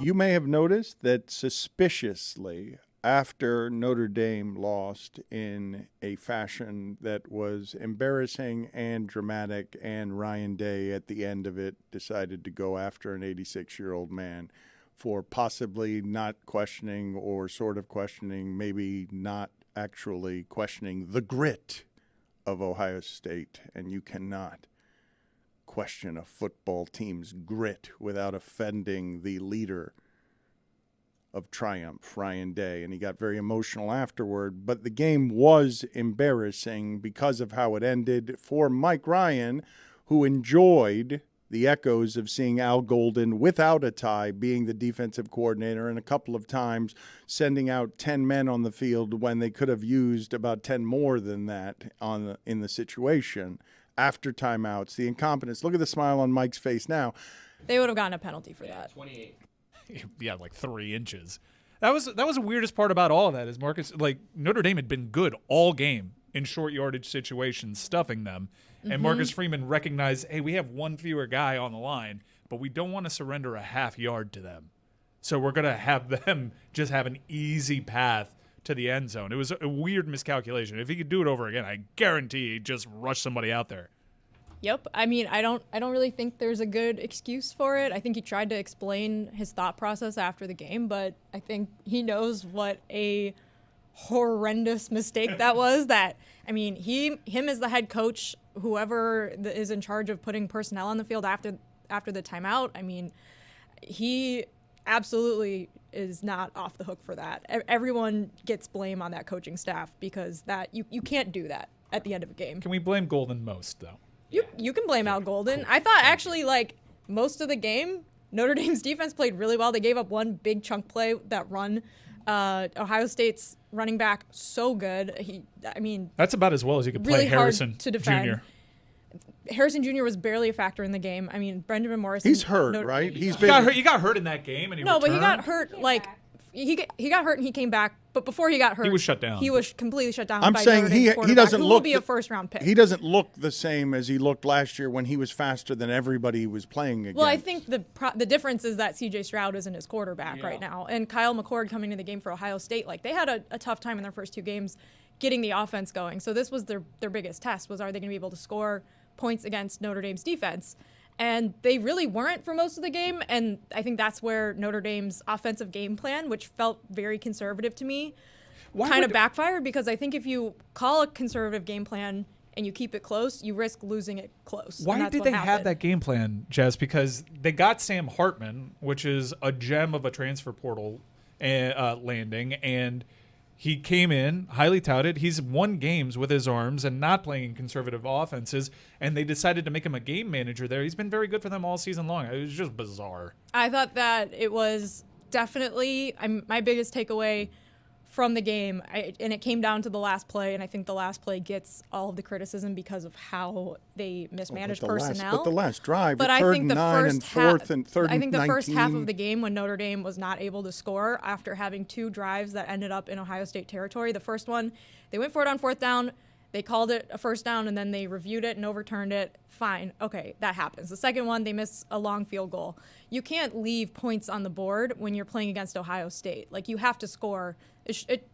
You may have noticed that suspiciously, after Notre Dame lost in a fashion that was embarrassing and dramatic, and Ryan Day at the end of it decided to go after an 86-year-old man for possibly not questioning or sort of questioning, maybe not actually questioning the grit of Ohio State. And you cannot question a football team's grit without offending the leader of Triumph, Ryan Day, and he got very emotional afterward. But the game was embarrassing because of how it ended for Mike Ryan, who enjoyed the echoes of seeing Al Golden without a tie being the defensive coordinator, and a couple of times sending out 10 men on the field when they could have used about 10 more than that in the situation. After timeouts, the incompetence. Look at the smile on Mike's face now. They would have gotten a penalty for that. 28. Yeah, like 3 inches. That was the weirdest part about all of that is Marcus, like Notre Dame had been good all game in short yardage situations, stuffing them. And Marcus Freeman recognized, hey, we have one fewer guy on the line, but we don't want to surrender a half yard to them. So we're going to have them just have an easy path to the end zone. It was a weird miscalculation. If he could do it over again, I guarantee he'd just rush somebody out there. Yep. I mean, I don't really think there's a good excuse for it. I think he tried to explain his thought process after the game, but I think he knows what a horrendous mistake that was. That, I mean, him as the head coach, whoever is in charge of putting personnel on the field after the timeout, I mean, he absolutely is not off the hook for that. Everyone gets blame on that coaching staff because that you can't do that at the end of a game. Can we blame Golden most, though? You can blame Al Golden. I thought actually, like, most of the game, Notre Dame's defense played really well. They gave up one big chunk play, that run. Ohio State's running back, so good. That's about as well as you could really play Harrison to defend. Jr. Harrison Jr. was barely a factor in the game. I mean, Brendan Morrison. He's hurt, right? He got hurt in that game, and he returned. But he got hurt, like, he got hurt and he came back. But before he got hurt, he was shut down. He was completely shut down. I'm by saying Notre Dame's he doesn't who look will be a first-round pick. He doesn't look the same as he looked last year when he was faster than everybody he was playing against. Well, I think the difference is that C.J. Stroud isn't his quarterback right now, and Kyle McCord coming to the game for Ohio State, like, they had a tough time in their first 2 games getting the offense going. So this was their biggest test, was are they going to be able to score points against Notre Dame's defense? And they really weren't for most of the game, and I think that's where Notre Dame's offensive game plan, which felt very conservative to me, kind of backfired, because I think if you call a conservative game plan and you keep it close, you risk losing it close. Why did they have that game plan, Jess? Because they got Sam Hartman, which is a gem of a transfer portal landing, and he came in, highly touted. He's won games with his arms and not playing conservative offenses, and they decided to make him a game manager there. He's been very good for them all season long. It was just bizarre. I thought that it was definitely my biggest takeaway from the game, and it came down to the last play, and I think the last play gets all of the criticism because of how they mismanaged personnel. But the last drive, but I think the first half 19. of the game, when Notre Dame was not able to score after having 2 drives that ended up in Ohio State territory, the first one, they went for it on 4th down, they called it a first down, and then they reviewed it and overturned it. Fine. Okay, that happens. The second one, they missed a long field goal. You can't leave points on the board when you're playing against Ohio State. Like, you have to score. It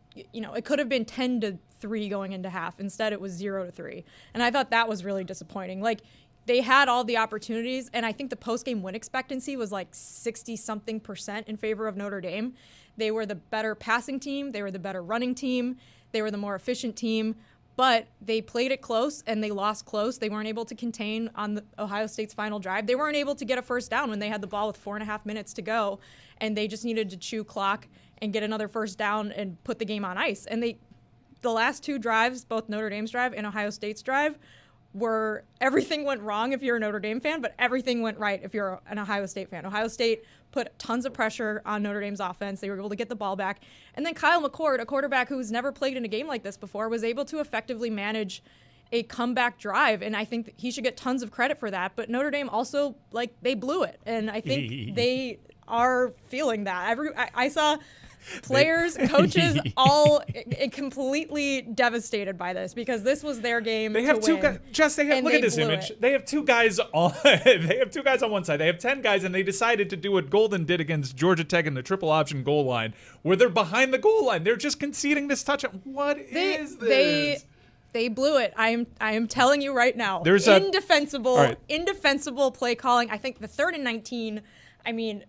could have been 10-3 going into half. Instead, it was 0-3. And I thought that was really disappointing. Like, they had all the opportunities, and I think the post-game win expectancy was like 60-something% in favor of Notre Dame. They were the better passing team. They were the better running team. They were the more efficient team. But they played it close, and they lost close. They weren't able to contain on the Ohio State's final drive. They weren't able to get a first down when they had the ball with 4.5 minutes to go, and they just needed to chew clock and get another first down and put the game on ice. And the last 2 drives, both Notre Dame's drive and Ohio State's drive, were everything went wrong if you're a Notre Dame fan, but everything went right if you're an Ohio State fan. Ohio State put tons of pressure on Notre Dame's offense. They were able to get the ball back. And then Kyle McCord, a quarterback who's never played in a game like this before, was able to effectively manage a comeback drive, and I think that he should get tons of credit for that. But Notre Dame also, like, they blew it, and I think they are feeling that. I saw Players, coaches, all completely devastated by this because this was their game. They have to two win, guys. Just look at this image. They have two guys on. They have two guys on one side. They have 10 guys, and they decided to do what Golden did against Georgia Tech in the triple option goal line, where they're behind the goal line. They're just conceding this touchdown. What is this? They blew it. I am telling you right now. There's indefensible play calling. I think the 3rd and 19. I mean,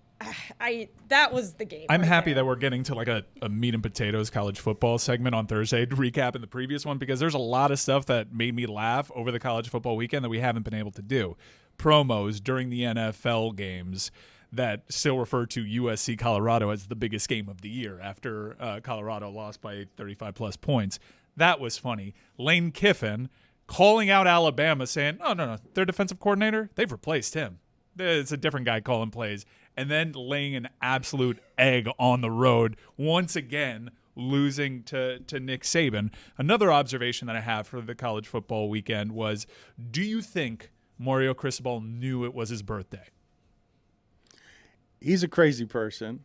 that was the game. I'm happy that we're getting to like a meat and potatoes college football segment on Thursday to recap in the previous one, because there's a lot of stuff that made me laugh over the college football weekend that we haven't been able to do. Promos during the NFL games that still refer to USC Colorado as the biggest game of the year after Colorado lost by 35 plus points. That was funny. Lane Kiffin calling out Alabama saying, no, their defensive coordinator, they've replaced him. It's a different guy calling plays. And then laying an absolute egg on the road, once again losing to Nick Saban. Another observation that I have for the college football weekend was, do you think Mario Cristobal knew it was his birthday? He's a crazy person.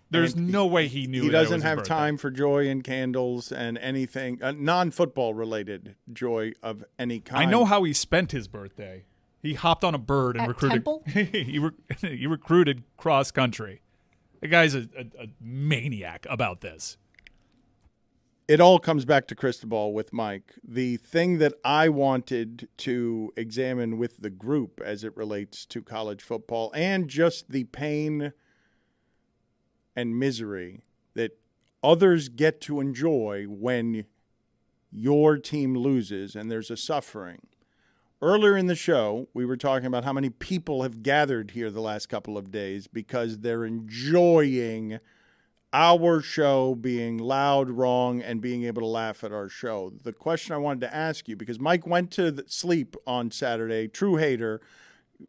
There's no way he knew. He doesn't have birthday. time for joy and candles and anything non-football related joy of any kind. I know how he spent his birthday. He hopped on a bird and recruited. Temple? he recruited cross country. The guy's a maniac about this. It all comes back to Cristobal with Mike. The thing that I wanted to examine with the group as it relates to college football and just the pain and misery that others get to enjoy when your team loses and there's a suffering. Earlier in the show, we were talking about how many people have gathered here the last couple of days because they're enjoying our show being loud, wrong, and being able to laugh at our show. The question I wanted to ask you, because Mike went to sleep on Saturday, true hater,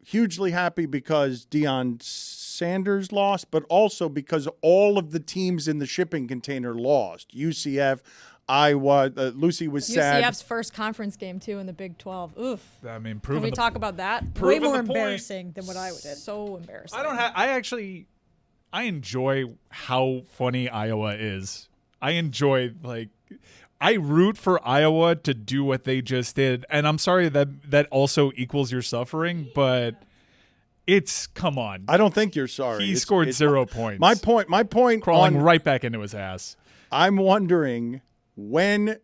hugely happy because Deion Sanders lost, but also because all of the teams in the shipping container lost. UCF, Iowa, Lucy was sad. UCF's first conference game, too, in the Big 12. Oof. I mean, Can we talk about that? Way more embarrassing than what I did. So embarrassing. I enjoy how funny Iowa is. I enjoy, I root for Iowa to do what they just did. And I'm sorry that also equals your suffering, but come on. I don't think you're sorry. He scored 0 points. My point crawling right back into his ass. I'm wondering when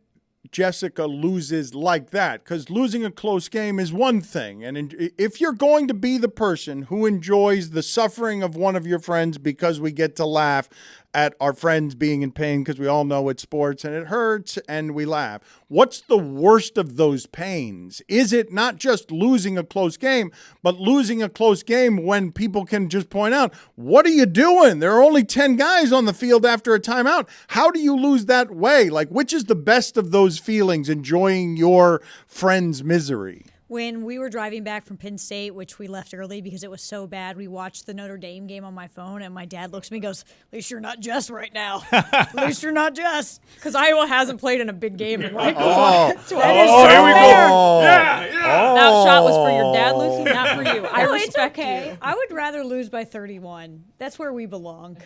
Jessica loses like that, because losing a close game is one thing. And if you're going to be the person who enjoys the suffering of one of your friends because we get to laugh at our friends being in pain, because we all know it's sports and it hurts and we laugh, what's the worst of those pains? Is it not just losing a close game, but losing a close game when people can just point out, what are you doing? There are only 10 guys on the field after a timeout. How do you lose that way? Which is the best of those feelings, enjoying your friend's misery? When we were driving back from Penn State, which we left early because it was so bad, we watched the Notre Dame game on my phone, and my dad looks at me and goes, at least you're not just right now. At least you're not just. Because Iowa hasn't played in a big game in like Here we go. Yeah. That shot was for your dad, Lucy, not for you. I respect it's okay. you. I would rather lose by 31. That's where we belong.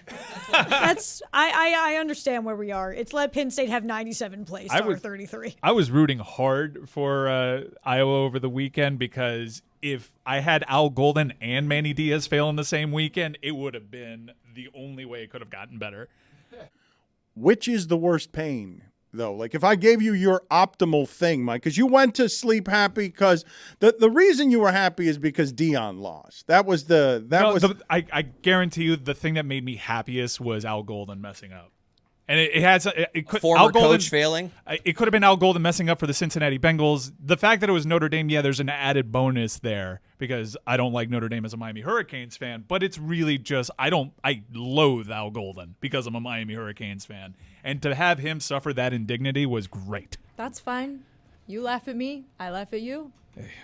I understand where we are. It's let Penn State have 97 plays to our 33. I was rooting hard for Iowa over the weekend because if I had Al Golden and Manny Diaz fail in the same weekend, it would have been the only way it could have gotten better. Which is the worst pain, though? If I gave you your optimal thing, Mike, because you went to sleep happy because the reason you were happy is because Deion lost. I guarantee you the thing that made me happiest was Al Golden messing up. And it could former coach failing. It could have been Al Golden messing up for the Cincinnati Bengals. The fact that it was Notre Dame, there's an added bonus there because I don't like Notre Dame as a Miami Hurricanes fan. But it's really just I loathe Al Golden because I'm a Miami Hurricanes fan, and to have him suffer that indignity was great. That's fine. You laugh at me, I laugh at you.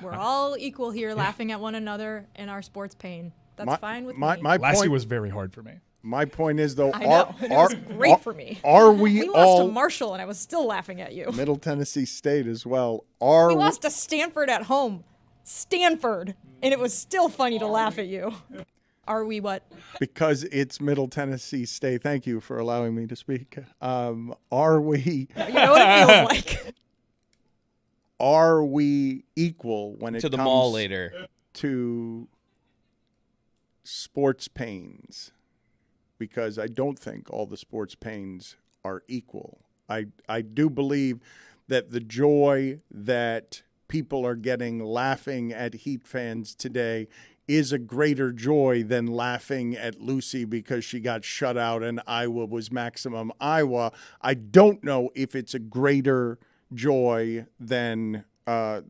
We're all equal here, laughing at one another in our sports pain. That's fine with me. Last year was very hard for me. My point is, though, I know. It was great for me. Are we lost all to Marshall, and I was still laughing at you. Middle Tennessee State as well? We lost to Stanford at home. Stanford. And it was still funny to laugh at you. Are we what? Because it's Middle Tennessee State. Thank you for allowing me to speak. Are we? You know what it feels like. Are we equal when it To the comes mall later. to sports pains? Because I don't think all the sports pains are equal. I do believe that the joy that people are getting laughing at Heat fans today is a greater joy than laughing at Lucy because she got shut out and Iowa was maximum Iowa. I don't know if it's a greater joy than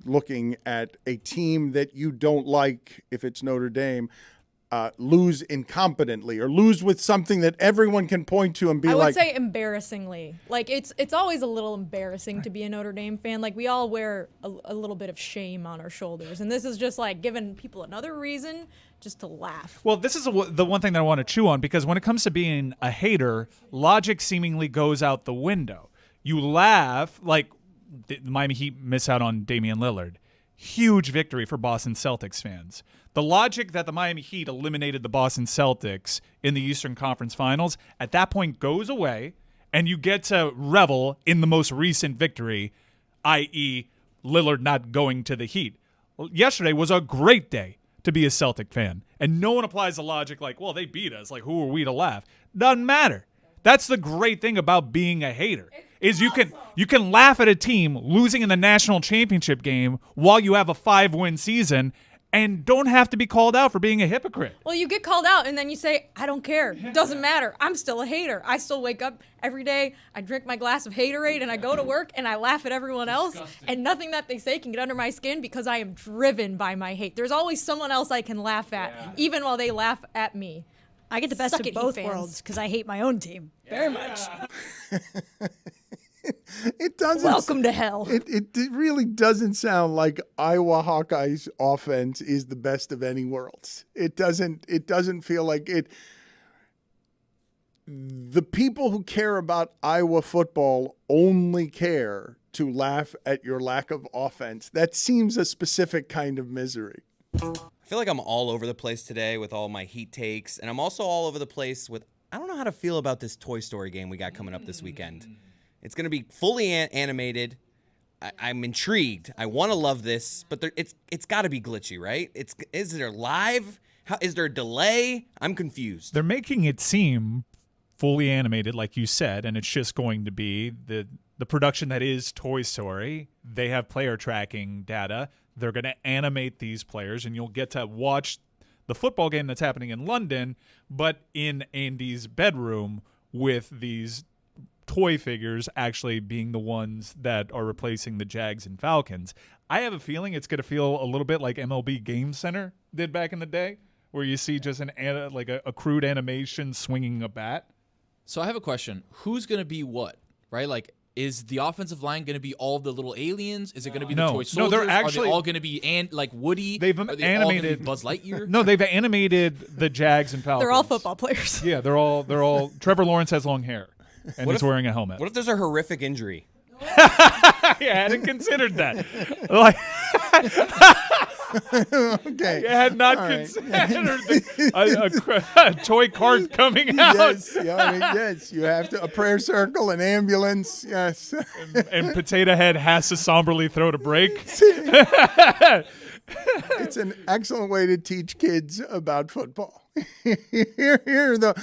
looking at a team that you don't like, if it's Notre Dame, lose incompetently or lose with something that everyone can point to and be I like. would say embarrassingly. Like it's always a little embarrassing to be a Notre Dame fan. Like we all wear a little bit of shame on our shoulders, and this is just like giving people another reason just to laugh. Well, this is the one thing that I want to chew on, because when it comes to being a hater, logic seemingly goes out the window. You laugh, like the Miami Heat miss out on Damian Lillard. Huge victory for Boston Celtics fans. The logic that the Miami Heat eliminated the Boston Celtics in the Eastern Conference Finals at that point goes away, and you get to revel in the most recent victory, i.e. Lillard not going to the Heat. Yesterday was a great day to be a Celtic fan, and no one applies the logic like, well, they beat us, like who are we to laugh? Doesn't matter. That's the great thing about being a hater. Is you can laugh at a team losing in the national championship game while you have a 5-win season and don't have to be called out for being a hypocrite. Well, you get called out and then you say, I don't care. It doesn't matter. I'm still a hater. I still wake up every day. I drink my glass of Haterade and I go to work and I laugh at everyone else. And nothing that they say can get under my skin because I am driven by my hate. There's always someone else I can laugh at, even while they laugh at me. I get the best Suck of it, both Heat fans. worlds because I hate my own team very much. It doesn't. Welcome to hell. It really doesn't sound like Iowa Hawkeyes offense is the best of any worlds. It doesn't feel like it. The people who care about Iowa football only care to laugh at your lack of offense. That seems a specific kind of misery. I feel like I'm all over the place today with all my Heat takes, and I'm also all over the place with, I don't know how to feel about this Toy Story game we got coming up this weekend. It's going to be fully animated. I'm intrigued. I want to love this, but it's got to be glitchy, right? Is there live? Is there a delay? I'm confused. They're making it seem fully animated, like you said, and it's just going to be the production that is Toy Story. They have player tracking data. They're going to animate these players, and you'll get to watch the football game that's happening in London, but in Andy's bedroom with these toy figures actually being the ones that are replacing the Jags and Falcons. I have a feeling it's going to feel a little bit like MLB Game Center did back in the day, where you see just a crude animation swinging a bat. So I have a question. Who's going to be what? Right? Like, is the offensive line going to be all the little aliens? Is it going to be the toy soldiers? No, they're actually, are they all going to be like Woody? They've Are they animated all gonna be Buzz Lightyear. No, they've animated the Jags and Falcons. They're all football players. Yeah, they're all. Trevor Lawrence has long hair, and he's wearing a helmet. What if there's a horrific injury? I hadn't considered that. Like, Okay. I had not considered a toy cart coming out. Yes, yes. You have to a prayer circle, an ambulance. Yes. And Potato Head has to somberly throw to break. It's an excellent way to teach kids about football. Here are the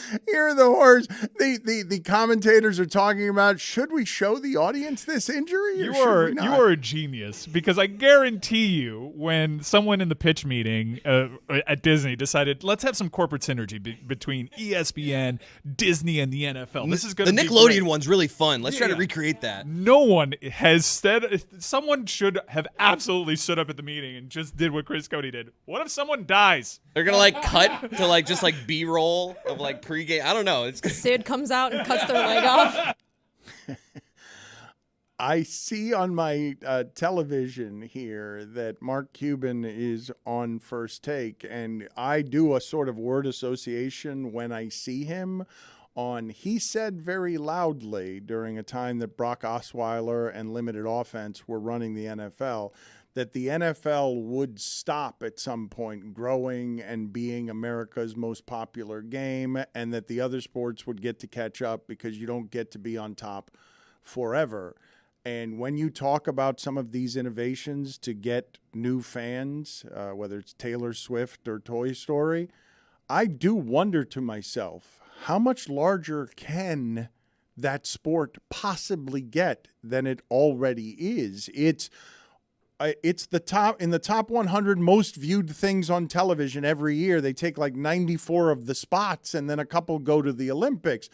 horrors. The commentators are talking about, should we show the audience this injury? You are a genius, because I guarantee you, when someone in the pitch meeting at Disney decided, let's have some corporate synergy between ESPN, Disney, and the NFL. This is going to the be Nickelodeon great. one's really fun. Let's try to recreate that. No one has said. Someone should have absolutely stood up at the meeting and just did what Chris Cody did. What if someone dies? They're gonna cut to just B-roll of pregame. I don't know. Sid comes out and cuts their leg off. I see on my television here that Mark Cuban is on First Take, and I do a sort of word association when I see him on He Said Very Loudly during a time that Brock Osweiler and Limited Offense were running the NFL, that the NFL would stop at some point growing and being America's most popular game, and that the other sports would get to catch up because you don't get to be on top forever. And when you talk about some of these innovations to get new fans, whether it's Taylor Swift or Toy Story, I do wonder to myself, how much larger can that sport possibly get than it already is? It's the top in the top 100 most viewed things on television every year. They take like 94 of the spots, and then a couple go to the Olympics.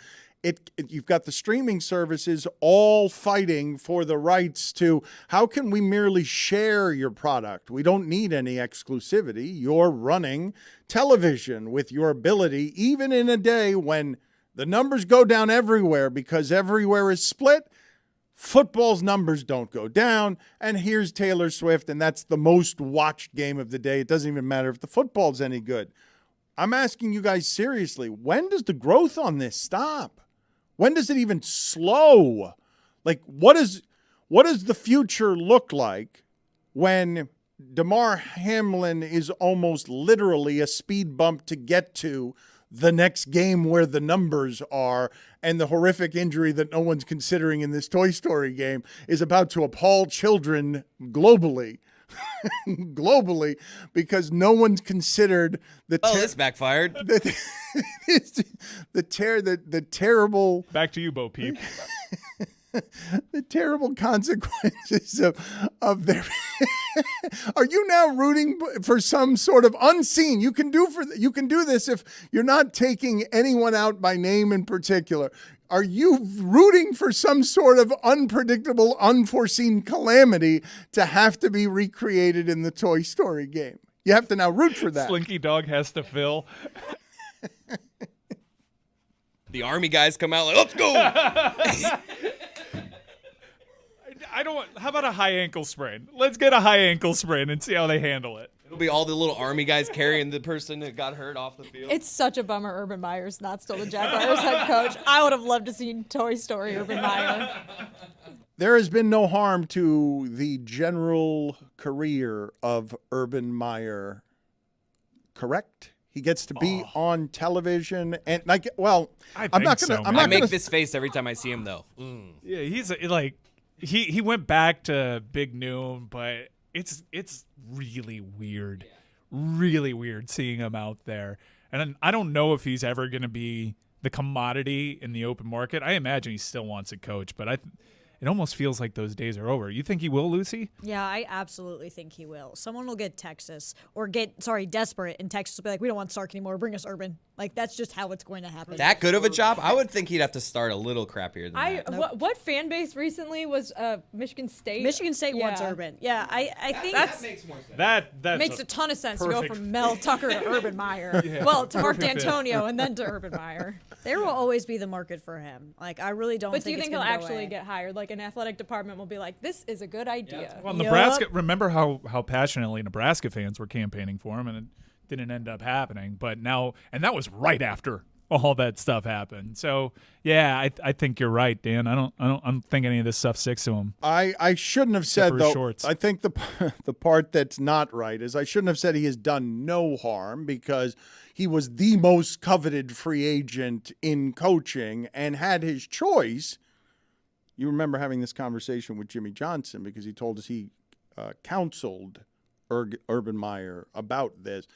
You've got the streaming services all fighting for the rights to, how can we merely share your product? We don't need any exclusivity. You're running television with your ability, even in a day when the numbers go down everywhere because everywhere is split. Football's numbers don't go down, and here's Taylor Swift, and that's the most watched game of the day. It doesn't even matter if the football's any good. I'm asking you guys seriously, when does the growth on this stop? When does it even slow? Like, what does the future look like when Damar Hamlin is almost literally a speed bump to get to the next game where the numbers are, and the horrific injury that no one's considering in this Toy Story game is about to appall children globally? Globally, because no one's considered this backfired. the terrible. Back to you, Bo Peep. The terrible consequences of their. Are you now rooting for some sort of unseen? You can do this if you're not taking anyone out by name in particular. Are you rooting for some sort of unpredictable, unforeseen calamity to have to be recreated in the Toy Story game? You have to now root for that. Slinky Dog has to fill. The Army guys come out like, let's go. How about a high ankle sprain? Let's get a high ankle sprain and see how they handle it. It'll be all the little Army guys carrying the person that got hurt off the field. It's such a bummer Urban Meyer's not still the Jaguars head coach. I would have loved to see Toy Story Urban Meyer. There has been no harm to the general career of Urban Meyer, correct? He gets to be on television, and I'm not gonna. I make this face every time I see him, though. Yeah, he's like he went back to Big Noon, but it's really weird, really weird seeing him out there. And I don't know if he's ever going to be the commodity in the open market. I imagine he still wants to coach, but it almost feels like those days are over. You think he will, Lucy? Yeah, I absolutely think he will. Someone will get desperate, and Texas will be like, we don't want Sark anymore. Bring us Urban. Like, that's just how it's going to happen. That good of a job? I would think he'd have to start a little crappier than that. What fan base recently was Michigan State? Michigan State wants Urban. Yeah, I think that makes more sense. That makes a ton of sense to go from Mel Tucker to Urban Meyer. Well, to Mark D'Antonio and then to Urban Meyer. There will always be the market for him. Like, I really don't But think do you think it's he'll gonna go actually away. get hired? Like, an athletic department will be like, this is a good idea. Well, Nebraska. Remember how passionately Nebraska fans were campaigning for him, and it didn't end up happening. But now, and that was right after all that stuff happened. So yeah, I think you're right, Dan. I don't think any of this stuff sticks to him. I shouldn't have said though. Shorts. I think the part that's not right is I shouldn't have said he has done no harm, because he was the most coveted free agent in coaching and had his choice. You remember having this conversation with Jimmy Johnson, because he told us he counseled Urban Meyer about this.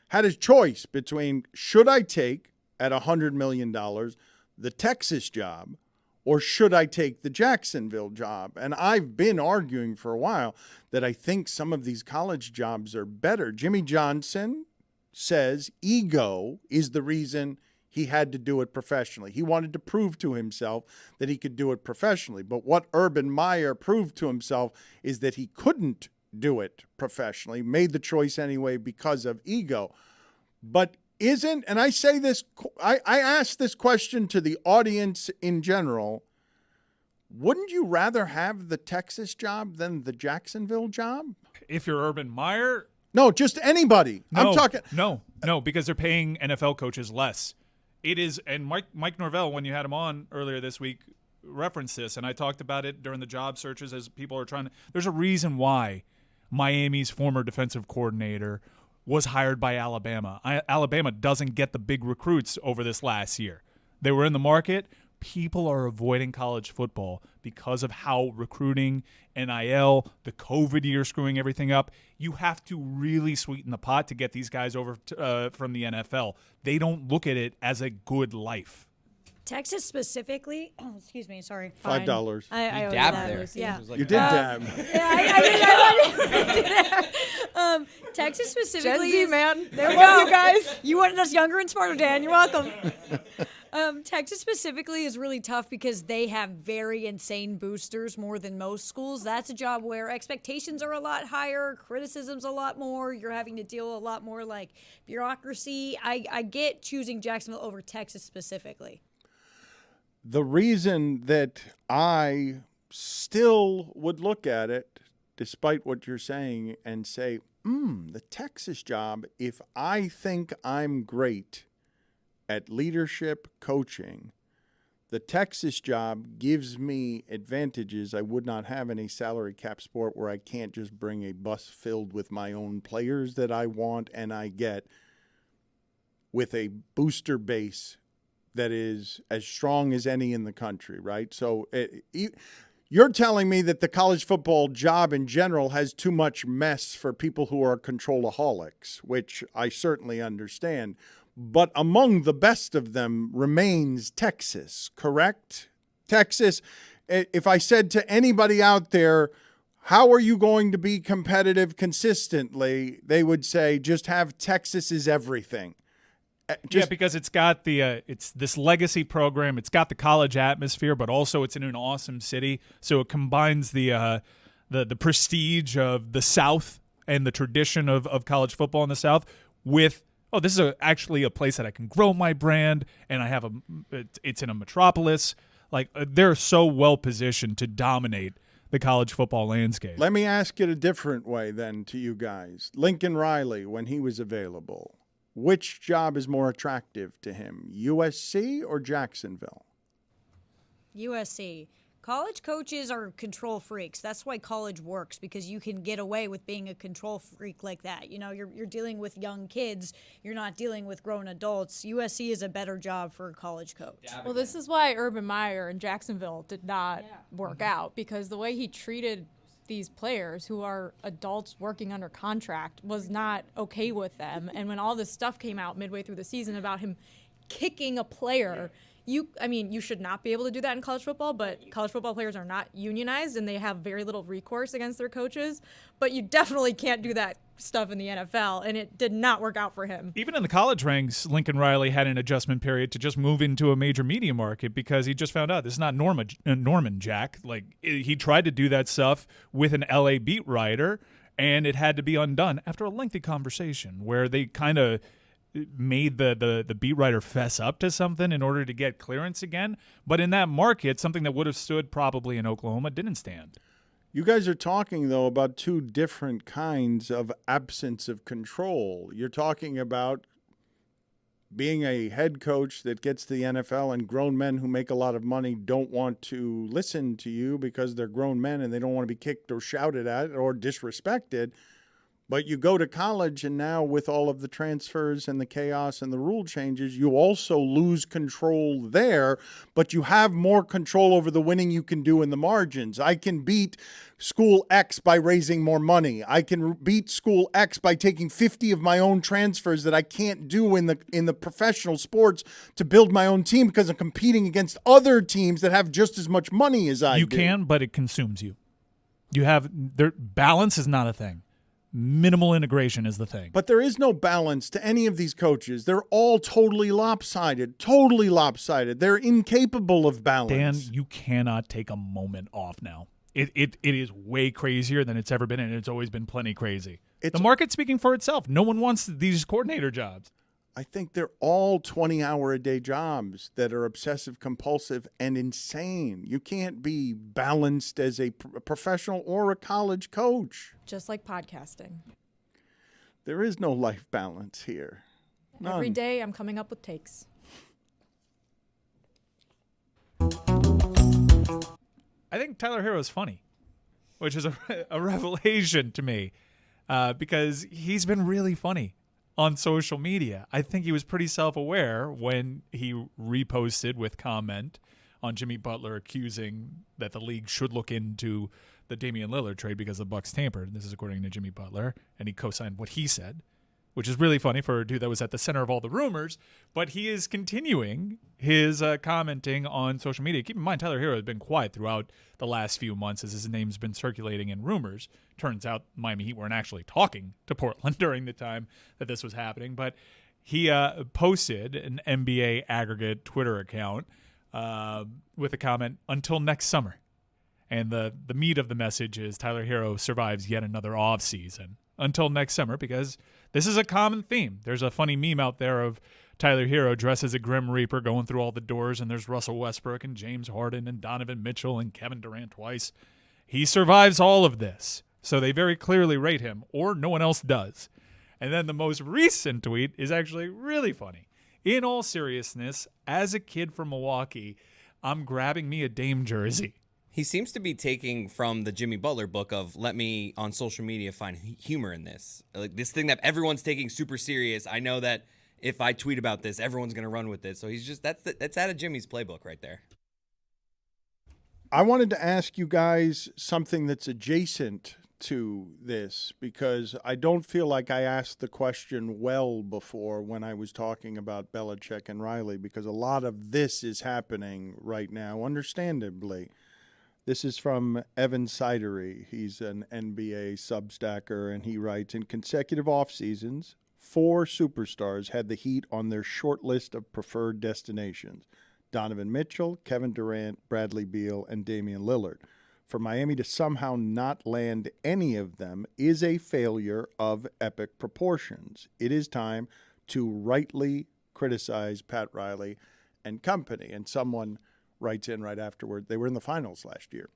Had his choice between, should I take at $100 million the Texas job, or should I take the Jacksonville job? And I've been arguing for a while that I think some of these college jobs are better. Jimmy Johnson says ego is the reason he had to do it professionally. He wanted to prove to himself that he could do it professionally. But what Urban Meyer proved to himself is that he couldn't do it professionally, made the choice anyway because of ego. But and I say this, I ask this question to the audience in general, wouldn't you rather have the Texas job than the Jacksonville job? If you're Urban Meyer? No, just anybody. No, I'm talking. No, because they're paying NFL coaches less. It is, and Mike Norvell, when you had him on earlier this week, referenced this, and I talked about it during the job searches as people are trying to. There's a reason why Miami's former defensive coordinator, was hired by Alabama. Alabama doesn't get the big recruits over this last year. They were in the market. People are avoiding college football because of how recruiting, NIL, the COVID year screwing everything up. You have to really sweeten the pot to get these guys over from the NFL. They don't look at it as a good life. Texas specifically, excuse me, sorry. $5. I dabbed that. there. Yeah. It was like You a- did dab. Yeah, I did. Texas specifically. Gen Z, man. There we Wow, go, you guys. You wanted us younger and smarter, Dan. You're welcome. Texas specifically is really tough because they have very insane boosters more than most schools. That's a job where expectations are a lot higher, criticism's a lot more. You're having to deal a lot more like bureaucracy. I get choosing Jacksonville over Texas specifically. The reason that I still would look at it, despite what you're saying, and say, the Texas job, if I think I'm great at leadership coaching, the Texas job gives me advantages I would not have in a salary cap sport where I can't just bring a bus filled with my own players that I want and I get with a booster base that is as strong as any in the country, right? So you're telling me that the college football job in general has too much mess for people who are controlaholics, which I certainly understand. But among the best of them remains Texas, correct? Texas, if I said to anybody out there, how are you going to be competitive consistently? They would say, just have Texas is everything. Yeah, because it's got it's this legacy program. It's got the college atmosphere, but also it's in an awesome city. So it combines the prestige of the South and the tradition of college football in the South with, this is actually a place that I can grow my brand, and I have it's in a metropolis. Like, they're so well positioned to dominate the college football landscape. Let me ask it a different way then to you guys. Lincoln Riley, when he was available, which job is more attractive to him, USC or Jacksonville? USC. College coaches are control freaks. That's why college works, because you can get away with being a control freak like that. You know, you're dealing with young kids. You're not dealing with grown adults. USC is a better job for a college coach. Well, this is why Urban Meyer in Jacksonville did not work out, because the way he treated these players who are adults working under contract was not okay with them. And when all this stuff came out midway through the season about him kicking a player, you should not be able to do that in college football, but college football players are not unionized and they have very little recourse against their coaches. But you definitely can't do that stuff in the NFL, and it did not work out for him. Even in the college ranks, Lincoln Riley had an adjustment period to just move into a major media market because he just found out this is not Norman Jack. Like, he tried to do that stuff with an LA beat writer, and it had to be undone after a lengthy conversation where they kind of made the beat writer fess up to something in order to get clearance again. But in that market, something that would have stood probably in Oklahoma didn't stand. You guys are talking, though, about two different kinds of absence of control. You're talking about being a head coach that gets to the NFL, and grown men who make a lot of money don't want to listen to you because they're grown men and they don't want to be kicked or shouted at or disrespected. But you go to college, and now with all of the transfers and the chaos and the rule changes, you also lose control there, but you have more control over the winning you can do in the margins. I can beat school X by raising more money. I can beat school X by taking 50 of my own transfers that I can't do in the professional sports to build my own team because I'm competing against other teams that have just as much money as I do. You can, but it consumes you. Balance is not a thing. Minimal integration is the thing. But there is no balance to any of these coaches. They're all totally lopsided. They're incapable of balance. Dan, you cannot take a moment off now. It is way crazier than it's ever been, and it's always been plenty crazy. The market's speaking for itself. No one wants these coordinator jobs. I think they're all 20-hour-a-day jobs that are obsessive-compulsive and insane. You can't be balanced as a professional or a college coach. Just like podcasting. There is no life balance here. None. Every day I'm coming up with takes. I think Tyler Herro is funny. which is a revelation to me because he's been really funny on social media. I think he was pretty self-aware when he reposted with comment on Jimmy Butler accusing that the league should look into the Damian Lillard trade because the Bucks tampered. This is according to Jimmy Butler, and he co-signed what he said, which is really funny for a dude that was at the center of all the rumors. But he is continuing his commenting on social media. Keep in mind, Tyler Herro has been quiet throughout the last few months as his name's been circulating in rumors. Turns out Miami Heat weren't actually talking to Portland during the time that this was happening. But he posted an NBA aggregate Twitter account with a comment, "Until next summer." And the meat of the message is Tyler Herro survives yet another offseason until next summer, because this is a common theme. There's a funny meme out there of Tyler Herro dressed as a Grim Reaper going through all the doors, and there's Russell Westbrook and James Harden and Donovan Mitchell and Kevin Durant twice. He survives all of this, so they very clearly rate him, or no one else does. And then the most recent tweet is actually really funny. In all seriousness, as a kid from Milwaukee, I'm grabbing me a Dame jersey. He seems to be taking from the Jimmy Butler book of let me on social media find humor in this. Like this thing that everyone's taking super serious. I know that if I tweet about this, everyone's going to run with it. So he's just that's out of Jimmy's playbook right there. I wanted to ask you guys something that's adjacent to this, because I don't feel like I asked the question well before when I was talking about Belichick and Riley, because a lot of this is happening right now, understandably. This is from Evan Sidery. He's an NBA substacker, and he writes, in consecutive off seasons, 4 superstars had the Heat on their short list of preferred destinations: Donovan Mitchell, Kevin Durant, Bradley Beal, and Damian Lillard. For Miami to somehow not land any of them is a failure of epic proportions. It is time to rightly criticize Pat Riley and company. And someone writes in right afterward, they were in the finals last year,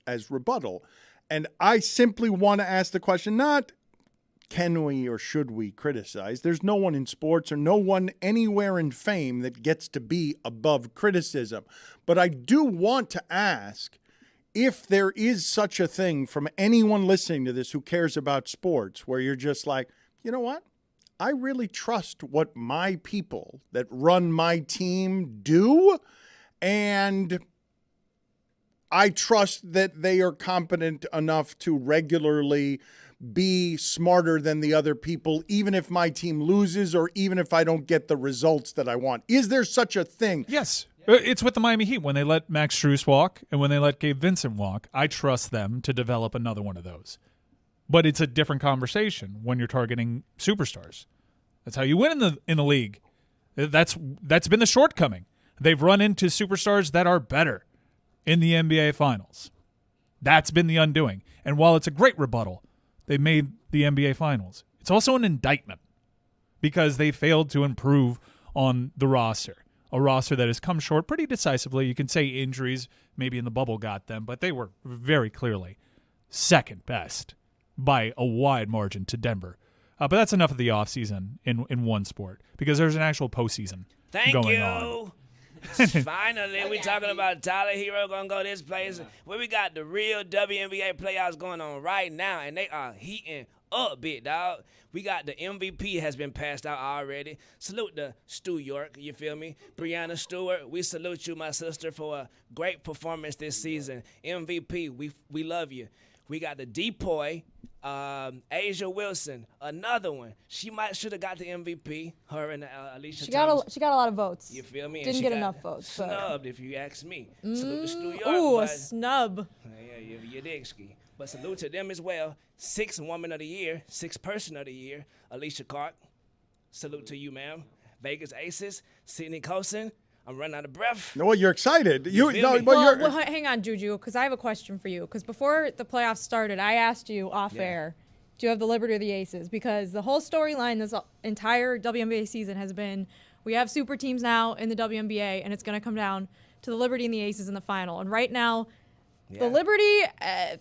as rebuttal. And I simply want to ask the question, not can we or should we criticize? There's no one in sports or no one anywhere in fame that gets to be above criticism. But I do want to ask if there is such a thing from anyone listening to this who cares about sports, where you're just like, you know what? I really trust what my people that run my team do, and I trust that they are competent enough to regularly be smarter than the other people, even if my team loses or even if I don't get the results that I want. Is there such a thing? Yes. It's with the Miami Heat. When they let Max Strus walk and when they let Gabe Vincent walk, I trust them to develop another one of those. But it's a different conversation when you're targeting superstars. That's how you win in the league. That's been the shortcoming. They've run into superstars that are better in the NBA Finals. That's been the undoing. And while it's a great rebuttal, they made the NBA Finals, it's also an indictment because they failed to improve on the roster, a roster that has come short pretty decisively. You can say injuries maybe in the bubble got them, but they were very clearly second best by a wide margin to Denver. But that's enough of the offseason in one sport, because there's an actual postseason going on. Finally, we talking about Tyler Herro gonna go this place where we got the real WNBA playoffs going on right now, and they are heating up, big dog. We got the MVP has been passed out already. Salute to Stu York, you feel me? Brianna Stewart, we salute you, my sister, for a great performance this season. MVP, we love you. We got the Depoy, Asia Wilson, another one. She should have got the MVP. Her and Alicia Thomas. She got a lot of votes. You feel me? Didn't get enough votes. Snubbed, if you ask me. Salute to Stu York. Ooh, a snub. Yeah, you dig ski. But salute to them as well. 6th Woman of the Year, 6th Person of the Year, Alicia Clark. Salute to you, ma'am. Vegas Aces, Sydney Colson. I'm running out of breath. No, you're excited. Well, hang on, Juju, because I have a question for you. Because before the playoffs started, I asked you off air, do you have the Liberty or the Aces? Because the whole storyline this entire WNBA season has been, we have super teams now in the WNBA, and it's going to come down to the Liberty and the Aces in the final. And right now, The Liberty,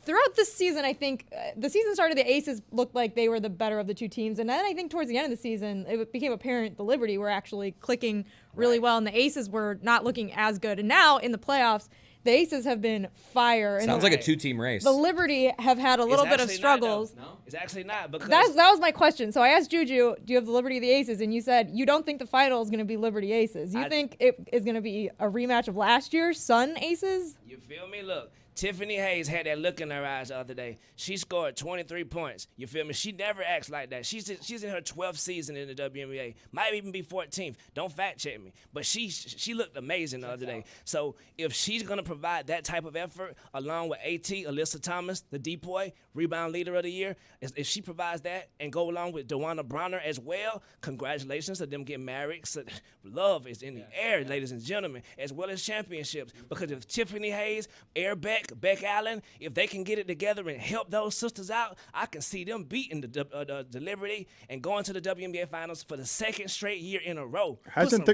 throughout this season, I think the season started, the Aces looked like they were the better of the two teams. And then I think towards the end of the season, it became apparent the Liberty were actually clicking really well, and the Aces were not looking as good. And now in the playoffs, the Aces have been fire. Sounds like a two-team race. The Liberty have had a little bit of struggles. No, it's actually not. Because That was my question. So I asked Juju, do you have the Liberty or the Aces? And you said you don't think the final is going to be Liberty Aces. You think it is going to be a rematch of last year's Sun Aces? You feel me? Look, Tiffany Hayes had that look in her eyes the other day. She scored 23 points. You feel me? She never acts like that. She's in her 12th season in the WNBA. Might even be 14th. Don't fact check me. But she looked amazing the other day. So if she's going to provide that type of effort along with AT, Alyssa Thomas, the DPOY, rebound leader of the year, if she provides that and go along with DeWanna Bronner as well, congratulations to them getting married. So love is in the air, ladies and gentlemen, as well as championships. Because if Tiffany Hayes, Beck Allen, if they can get it together and help those sisters out, I can see them beating the Liberty and going to the WNBA Finals for the second straight year in a row. Hasn't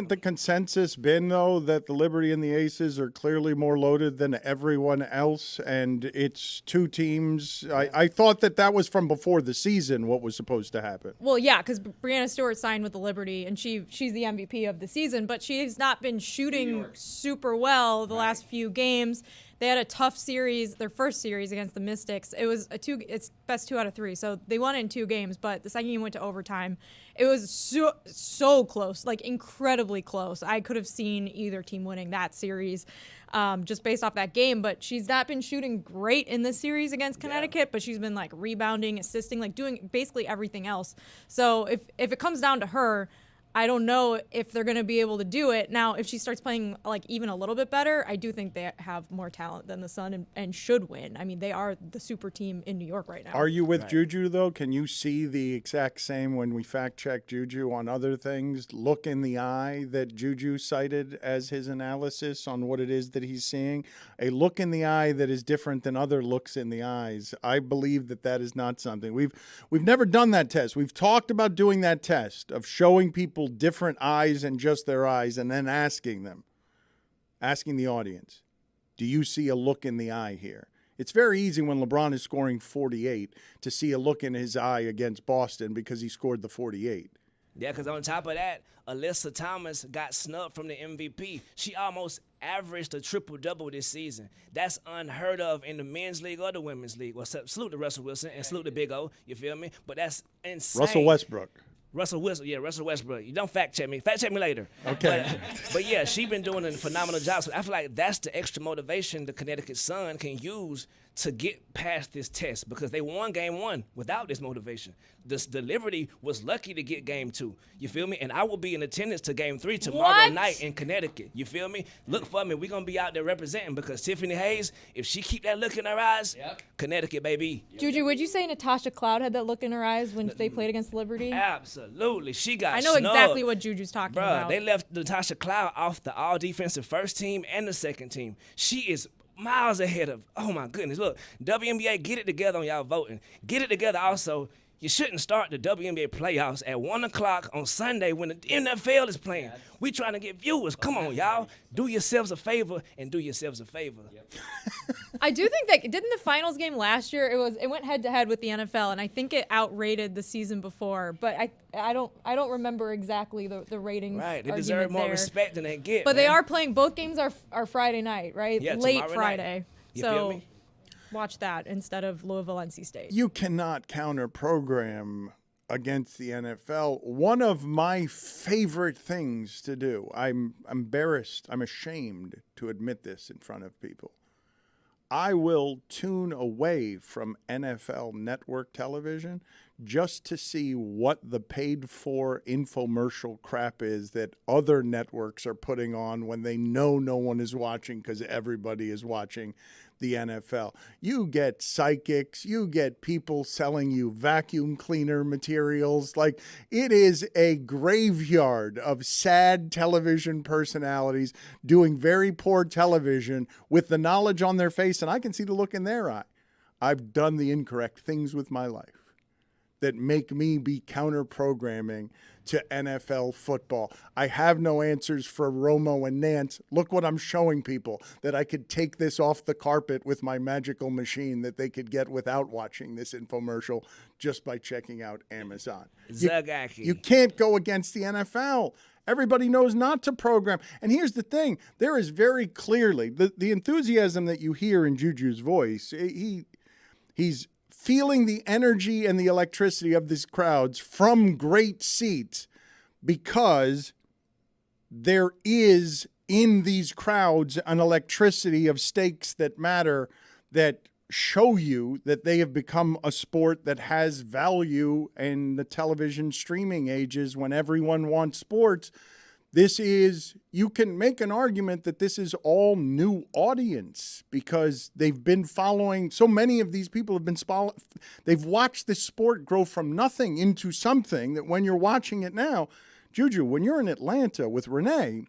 the consensus been, though, that the Liberty and the Aces are clearly more loaded than everyone else, and it's two teams? I thought that was from before the season what was supposed to happen. Well, yeah, because Brianna Stewart signed with the Liberty, and she's the MVP of the season, but she's not been shooting super well the last few games. They had a tough series, their first series against the Mystics. It was it's best 2 out of 3, so they won it in 2 games. But the second game went to overtime. It was so close, like incredibly close. I could have seen either team winning that series, just based off that game. But she's not been shooting great in this series against Connecticut, but she's been like rebounding, assisting, like doing basically everything else. So if it comes down to her, I don't know if they're going to be able to do it. Now, if she starts playing like even a little bit better, I do think they have more talent than the Sun and should win. I mean, they are the super team in New York right now. Are you with Juju, though? Can you see the exact same when we fact-check Juju on other things? Look in the eye that Juju cited as his analysis on what it is that he's seeing? A look in the eye that is different than other looks in the eyes. I believe that is not something. We've never done that test. We've talked about doing that test of showing people different eyes and just their eyes, and then asking the audience, do you see a look in the eye here? It's very easy when LeBron is scoring 48 to see a look in his eye against Boston because he scored the 48. Yeah, because on top of that, Alyssa Thomas got snubbed from the MVP. She almost averaged a triple-double this season. That's unheard of in the men's league or the women's league. Well, salute to Russell Wilson and salute to Big O, you feel me? But that's insane. Russell Westbrook. Russell Westbrook. You don't fact check me. Fact check me later. Okay. But yeah, she's been doing a phenomenal job. So I feel like that's the extra motivation the Connecticut Sun can use to get past this test, because they won game 1 without this motivation. The Liberty was lucky to get game 2. You feel me? And I will be in attendance to game 3 tomorrow night in Connecticut. You feel me? Look for me. We're going to be out there representing, because Tiffany Hayes, if she keep that look in her eyes, Connecticut, baby. Juju, would you say Natasha Cloud had that look in her eyes when they played against Liberty? Absolutely. She got I know snubbed. exactly what Juju's talking about. They left Natasha Cloud off the all-defensive first team and the second team. She is miles ahead of, oh my goodness. Look, WNBA, get it together on y'all voting. Get it together also. You shouldn't start the WNBA playoffs at 1 o'clock on Sunday when the NFL is playing. We trying to get viewers. Come on, y'all. Do yourselves a favor and do yourselves a favor. I do think that, didn't the finals game last year, it went head-to-head with the NFL, and I think it outrated the season before, but I don't remember exactly the ratings. Right, they deserve more respect than they get. But they are playing, both games are Friday night, right? Yeah, late Friday. Night. You feel me? Watch that instead of Louisville, NC State. You cannot counter-program against the NFL. One of my favorite things to do, I'm embarrassed, I'm ashamed to admit this in front of people. I will tune away from NFL network television just to see what the paid-for infomercial crap is that other networks are putting on when they know no one is watching because everybody is watching the NFL. You get psychics, you get people selling you vacuum cleaner materials. Like, it is a graveyard of sad television personalities doing very poor television with the knowledge on their face, and I can see the look in their eye. I've done the incorrect things with my life that make me be counter-programming to NFL football. I have no answers for Romo and Nance. Look what I'm showing people, that I could take this off the carpet with my magical machine that they could get without watching this infomercial just by checking out Amazon. You can't go against the NFL. Everybody knows not to program. And here's the thing. There is very clearly the enthusiasm that you hear in Juju's voice. He's feeling the energy and the electricity of these crowds from great seats because there is in these crowds an electricity of stakes that matter that show you that they have become a sport that has value in the television streaming ages when everyone wants sports. You can make an argument that this is all new audience because they've been following, so many of these people have been, they've watched this sport grow from nothing into something that when you're watching it now, Juju, when you're in Atlanta with Renee,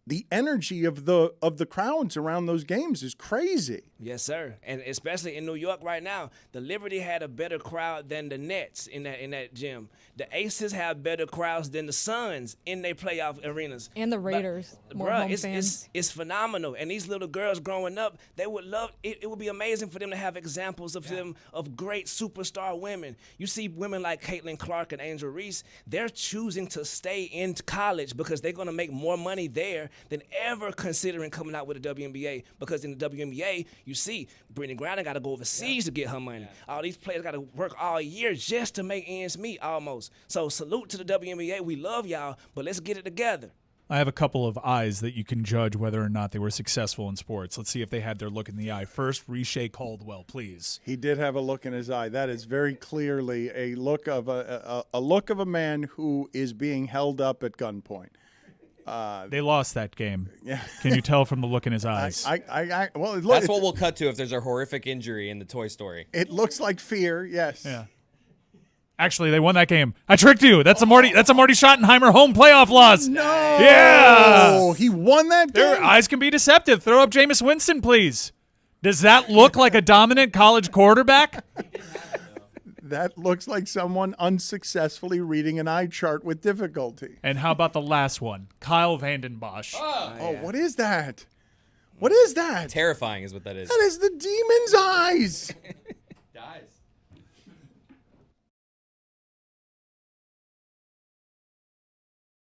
the energy of the crowds around those games is crazy. Yes, sir. And especially in New York right now, the Liberty had a better crowd than the Nets in that gym. The Aces have better crowds than the Suns in their playoff arenas. And the Raiders, more home fans. It's phenomenal. And these little girls growing up, they would love it. It would be amazing for them to have examples of them, of great superstar women. You see women like Caitlin Clark and Angel Reese, they're choosing to stay in college because they're going to make more money there than ever considering coming out with the WNBA. Because in the WNBA, you see, Brittany Griner got to go overseas to get her money. All these players got to work all year just to make ends meet almost. So salute to the WNBA. We love y'all, but let's get it together. I have a couple of eyes that you can judge whether or not they were successful in sports. Let's see if they had their look in the eye. First, Riche Caldwell, please. He did have a look in his eye. That is very clearly a look of a man who is being held up at gunpoint. They lost that game. Yeah. Can you tell from the look in his eyes? Well, That's what we'll cut to if there's a horrific injury in the Toy Story. It looks like fear, yes. Yeah. Actually, they won that game. I tricked you. That's a Marty Schottenheimer home playoff loss. No. Yeah. He won that game. Their eyes can be deceptive. Throw up Jameis Winston, please. Does that look like a dominant college quarterback? That looks like someone unsuccessfully reading an eye chart with difficulty. And how about the last one? Kyle Vanden Bosch. Oh, what is that? What is that? Terrifying is what that is. That is the demon's eyes.